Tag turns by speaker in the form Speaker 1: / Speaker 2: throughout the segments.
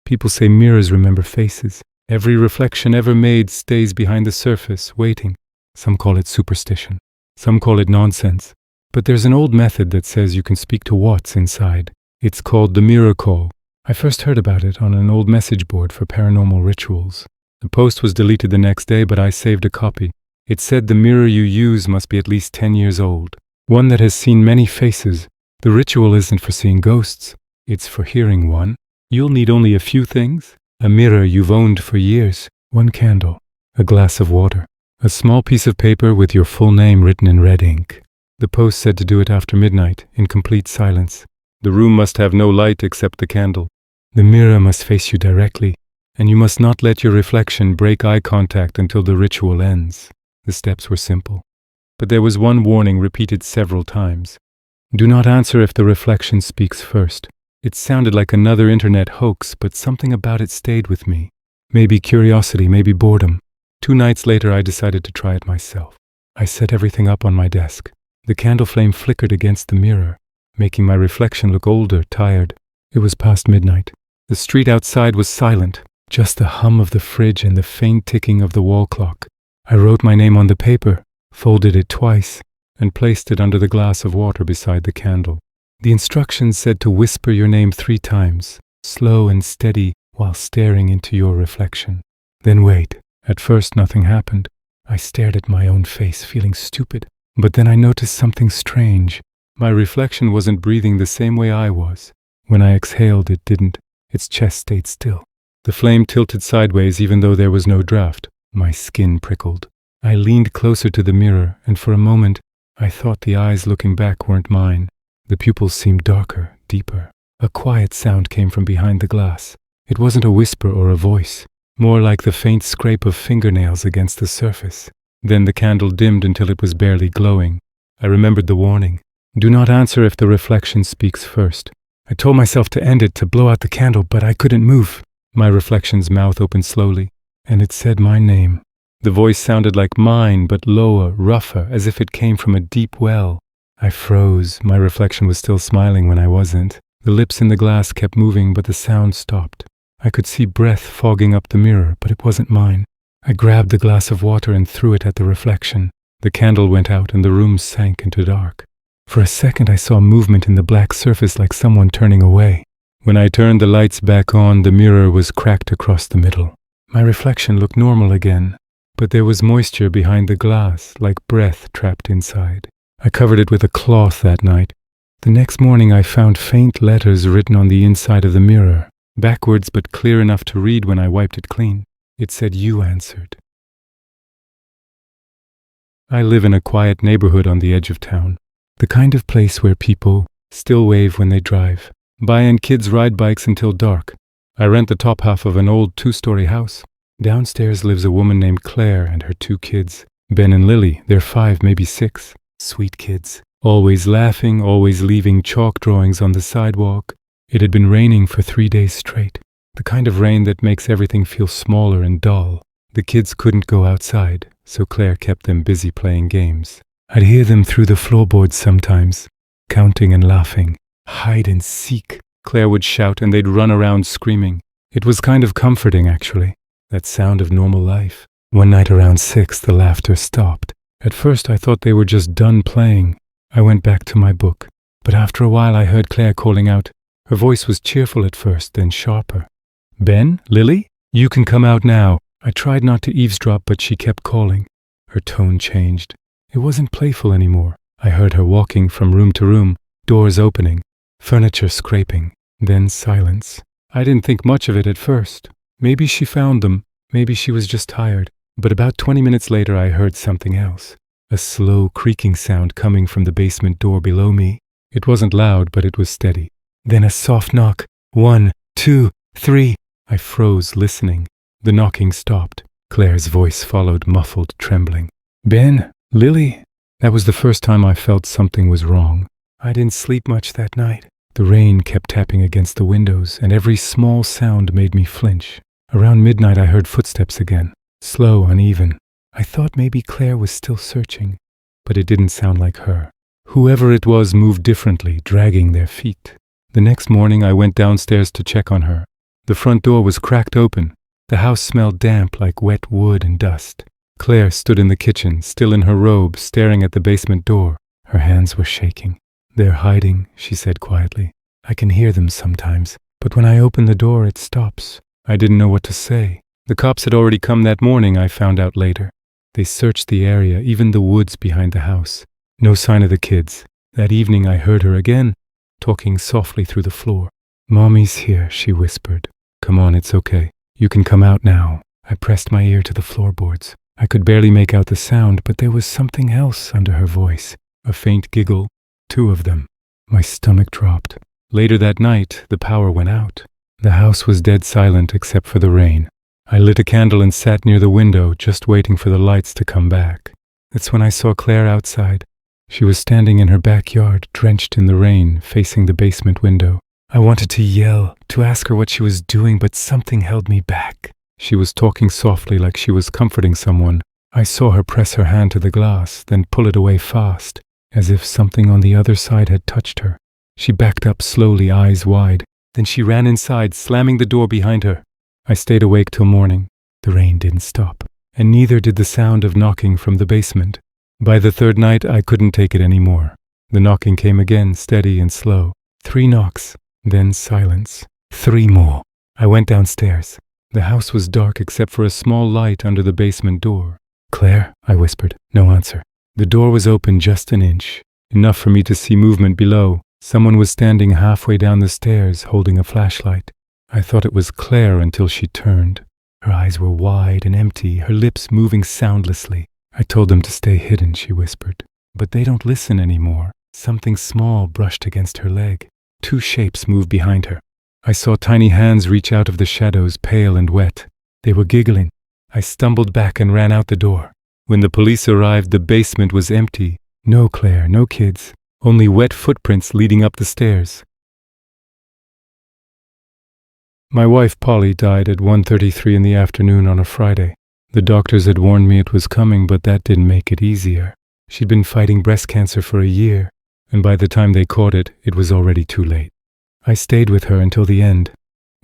Speaker 1: People say mirrors remember faces. Every reflection ever made stays behind the surface, waiting. Some call it superstition. Some call it nonsense. But there's an old method that says you can speak to what's inside. It's called the mirror call. I first heard about it on an old message board for paranormal rituals. The post was deleted the next day, but I saved a copy. It said the mirror you use must be at least 10 years old. One that has seen many faces. The ritual isn't for seeing ghosts. It's for hearing one. You'll need only a few things. A mirror you've owned for years. One candle. A glass of water. A small piece of paper with your full name written in red ink. The post said to do it after midnight, in complete silence. The room must have no light except the candle. The mirror must face you directly, and you must not let your reflection break eye contact until the ritual ends. The steps were simple. But there was one warning repeated several times. Do not answer if the reflection speaks first. It sounded like another internet hoax, but something about it stayed with me. Maybe curiosity, maybe boredom. 2 nights later, I decided to try it myself. I set everything up on my desk. The candle flame flickered against the mirror, making my reflection look older, tired. It was past midnight. The street outside was silent, just the hum of the fridge and the faint ticking of the wall clock. I wrote my name on the paper, folded it twice, and placed it under the glass of water beside the candle. The instructions said to whisper your name 3 times, slow and steady, while staring into your reflection. Then wait. At first nothing happened. I stared at my own face, feeling stupid. But then I noticed something strange. My reflection wasn't breathing the same way I was. When I exhaled, it didn't. Its chest stayed still. The flame tilted sideways even though there was no draft. My skin prickled. I leaned closer to the mirror, and for a moment, I thought the eyes looking back weren't mine. The pupils seemed darker, deeper. A quiet sound came from behind the glass. It wasn't a whisper or a voice, more like the faint scrape of fingernails against the surface. Then the candle dimmed until it was barely glowing. I remembered the warning. Do not answer if the reflection speaks first. I told myself to end it, to blow out the candle, but I couldn't move. My reflection's mouth opened slowly, and it said my name. The voice sounded like mine, but lower, rougher, as if it came from a deep well. I froze. My reflection was still smiling when I wasn't. The lips in the glass kept moving, but the sound stopped. I could see breath fogging up the mirror, but it wasn't mine. I grabbed the glass of water and threw it at the reflection. The candle went out and the room sank into dark. For a second I saw movement in the black surface like someone turning away. When I turned the lights back on, the mirror was cracked across the middle. My reflection looked normal again, but there was moisture behind the glass, like breath trapped inside. I covered it with a cloth that night. The next morning I found faint letters written on the inside of the mirror, backwards but clear enough to read when I wiped it clean. It said, "You answered." I live in a quiet neighborhood on the edge of town, the kind of place where people still wave when they drive, by and kids ride bikes until dark. I rent the top half of an old 2-story house. Downstairs lives a woman named Claire and her 2 kids, Ben and Lily. They're 5, maybe 6. Sweet kids. Always laughing, always leaving chalk drawings on the sidewalk. It had been raining for 3 days straight. The kind of rain that makes everything feel smaller and dull. The kids couldn't go outside, so Claire kept them busy playing games. I'd hear them through the floorboards sometimes, counting and laughing. Hide and seek, Claire would shout, and they'd run around screaming. It was kind of comforting, actually, that sound of normal life. One night around 6, the laughter stopped. At first I thought they were just done playing. I went back to my book, but after a while I heard Claire calling out. Her voice was cheerful at first, then sharper. "Ben? Lily? You can come out now." I tried not to eavesdrop, but she kept calling. Her tone changed. It wasn't playful anymore. I heard her walking from room to room, doors opening, furniture scraping, then silence. I didn't think much of it at first. Maybe she found them, maybe she was just tired. But about 20 minutes later I heard something else. A slow creaking sound coming from the basement door below me. It wasn't loud, but it was steady. Then a soft knock. 1, 2, 3. I froze, listening. The knocking stopped. Claire's voice followed, muffled, trembling. "Ben? Lily?" That was the first time I felt something was wrong. I didn't sleep much that night. The rain kept tapping against the windows, and every small sound made me flinch. Around midnight I heard footsteps again, slow, uneven. I thought maybe Claire was still searching, but it didn't sound like her. Whoever it was moved differently, dragging their feet. The next morning I went downstairs to check on her. The front door was cracked open. The house smelled damp like wet wood and dust. Claire stood in the kitchen, still in her robe, staring at the basement door. Her hands were shaking. "They're hiding," she said quietly. "I can hear them sometimes, but when I open the door, it stops." I didn't know what to say. The cops had already come that morning, I found out later. They searched the area, even the woods behind the house. No sign of the kids. That evening I heard her again, talking softly through the floor. "Mommy's here," she whispered. "Come on, it's okay. You can come out now." I pressed my ear to the floorboards. I could barely make out the sound, but there was something else under her voice. A faint giggle. 2 of them. My stomach dropped. Later that night, the power went out. The house was dead silent except for the rain. I lit a candle and sat near the window, just waiting for the lights to come back. That's when I saw Claire outside. She was standing in her backyard, drenched in the rain, facing the basement window. I wanted to yell, to ask her what she was doing, but something held me back. She was talking softly like she was comforting someone. I saw her press her hand to the glass, then pull it away fast, as if something on the other side had touched her. She backed up slowly, eyes wide. Then she ran inside, slamming the door behind her. I stayed awake till morning. The rain didn't stop, and neither did the sound of knocking from the basement. By the 3rd night, I couldn't take it anymore. The knocking came again, steady and slow. 3 knocks, then silence. 3 more. I went downstairs. The house was dark except for a small light under the basement door. "Claire?" I whispered. No answer. The door was open just an inch, enough for me to see movement below. Someone was standing halfway down the stairs, holding a flashlight. I thought it was Claire until she turned. Her eyes were wide and empty, her lips moving soundlessly. "I told them to stay hidden," she whispered. "But they don't listen anymore." Something small brushed against her leg. 2 shapes moved behind her. I saw tiny hands reach out of the shadows, pale and wet. They were giggling. I stumbled back and ran out the door. When the police arrived, the basement was empty. No Claire, no kids, only wet footprints leading up the stairs. My wife Polly died at 1:33 in the afternoon on a Friday. The doctors had warned me it was coming, but that didn't make it easier. She'd been fighting breast cancer for a year, and by the time they caught it, it was already too late. I stayed with her until the end,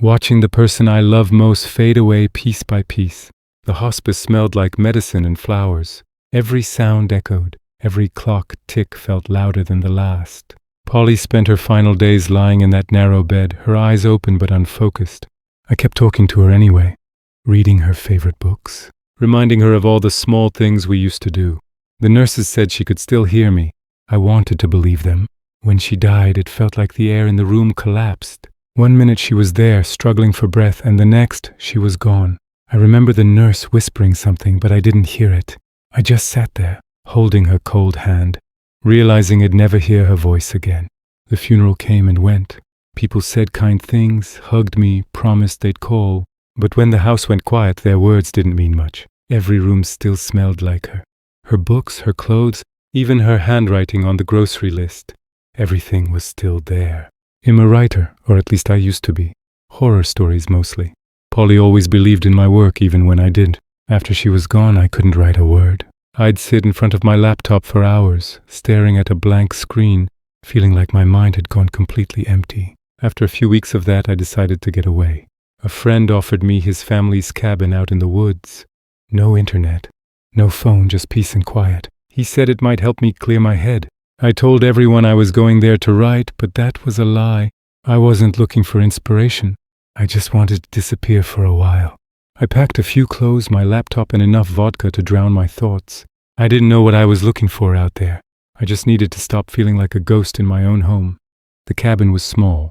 Speaker 1: watching the person I love most fade away piece by piece. The hospice smelled like medicine and flowers. Every sound echoed. Every clock tick felt louder than the last. Polly spent her final days lying in that narrow bed, her eyes open but unfocused. I kept talking to her anyway, reading her favorite books, reminding her of all the small things we used to do. The nurses said she could still hear me. I wanted to believe them. When she died, it felt like the air in the room collapsed. One minute she was there, struggling for breath, and the next, she was gone. I remember the nurse whispering something, but I didn't hear it. I just sat there, holding her cold hand, realizing I'd never hear her voice again. The funeral came and went. People said kind things, hugged me, promised they'd call. But when the house went quiet, their words didn't mean much. Every room still smelled like her. Her books, her clothes, even her handwriting on the grocery list. Everything was still there. I'm a writer, or at least I used to be. Horror stories mostly. Polly always believed in my work even when I didn't. After she was gone, I couldn't write a word. I'd sit in front of my laptop for hours, staring at a blank screen, feeling like my mind had gone completely empty. After a few weeks of that, I decided to get away. A friend offered me his family's cabin out in the woods. No internet, no phone, just peace and quiet. He said it might help me clear my head. I told everyone I was going there to write, but that was a lie. I wasn't looking for inspiration. I just wanted to disappear for a while. I packed a few clothes, my laptop, and enough vodka to drown my thoughts. I didn't know what I was looking for out there. I just needed to stop feeling like a ghost in my own home. The cabin was small.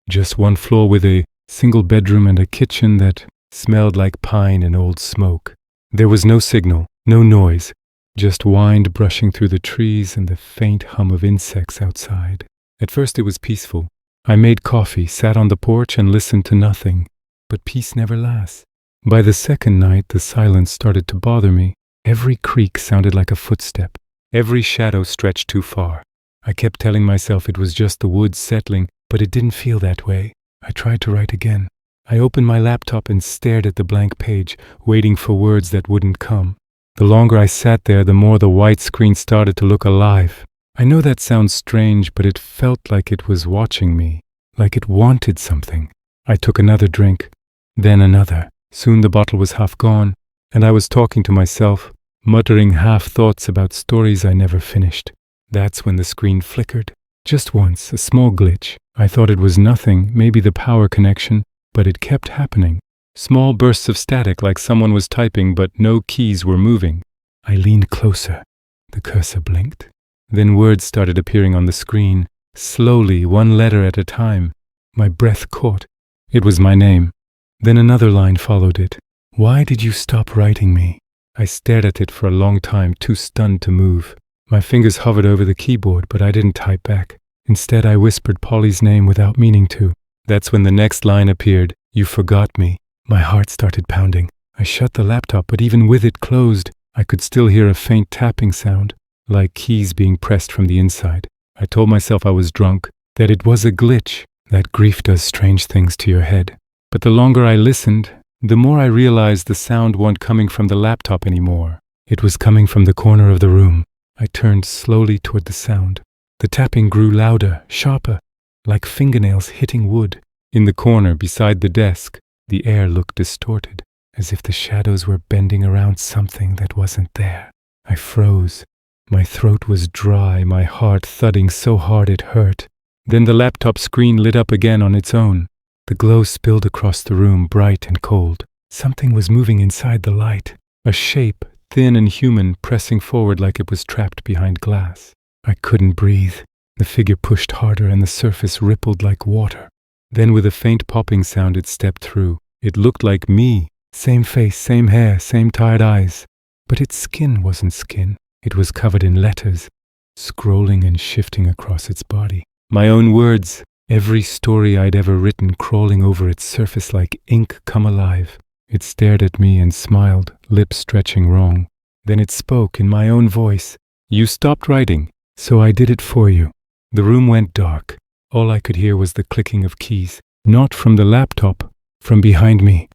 Speaker 1: Just 1 floor with a single bedroom and a kitchen that smelled like pine and old smoke. There was no signal, no noise, just wind brushing through the trees and the faint hum of insects outside. At first it was peaceful. I made coffee, sat on the porch and listened to nothing. But peace never lasts. By the second night, the silence started to bother me. Every creak sounded like a footstep. Every shadow stretched too far. I kept telling myself it was just the woods settling, but it didn't feel that way. I tried to write again. I opened my laptop and stared at the blank page, waiting for words that wouldn't come. The longer I sat there, the more the white screen started to look alive. I know that sounds strange, but it felt like it was watching me, like it wanted something. I took another drink, then another. Soon the bottle was half gone, and I was talking to myself, muttering half-thoughts about stories I never finished. That's when the screen flickered. Just once, a small glitch. I thought it was nothing, maybe the power connection, but it kept happening. Small bursts of static like someone was typing, but no keys were moving. I leaned closer. The cursor blinked. Then words started appearing on the screen, slowly, one letter at a time. My breath caught. It was my name. Then another line followed it. Why did you stop writing me? I stared at it for a long time, too stunned to move. My fingers hovered over the keyboard, but I didn't type back. Instead, I whispered Polly's name without meaning to. That's when the next line appeared. You forgot me. My heart started pounding. I shut the laptop, but even with it closed, I could still hear a faint tapping sound, like keys being pressed from the inside. I told myself I was drunk, that it was a glitch, that grief does strange things to your head. But the longer I listened, the more I realized the sound wasn't coming from the laptop anymore. It was coming from the corner of the room. I turned slowly toward the sound. The tapping grew louder, sharper, like fingernails hitting wood. In the corner, beside the desk, the air looked distorted, as if the shadows were bending around something that wasn't there. I froze. My throat was dry, my heart thudding so hard it hurt. Then the laptop screen lit up again on its own. The glow spilled across the room, bright and cold. Something was moving inside the light. A shape, thin and human, pressing forward like it was trapped behind glass. I couldn't breathe. The figure pushed harder and the surface rippled like water. Then with a faint popping sound it stepped through. It looked like me. Same face, same hair, same tired eyes. But its skin wasn't skin. It was covered in letters, scrolling and shifting across its body. My own words, every story I'd ever written crawling over its surface like ink come alive. It stared at me and smiled, lips stretching wrong. Then it spoke in my own voice. You stopped writing, so I did it for you. The room went dark. All I could hear was the clicking of keys, not from the laptop, from behind me.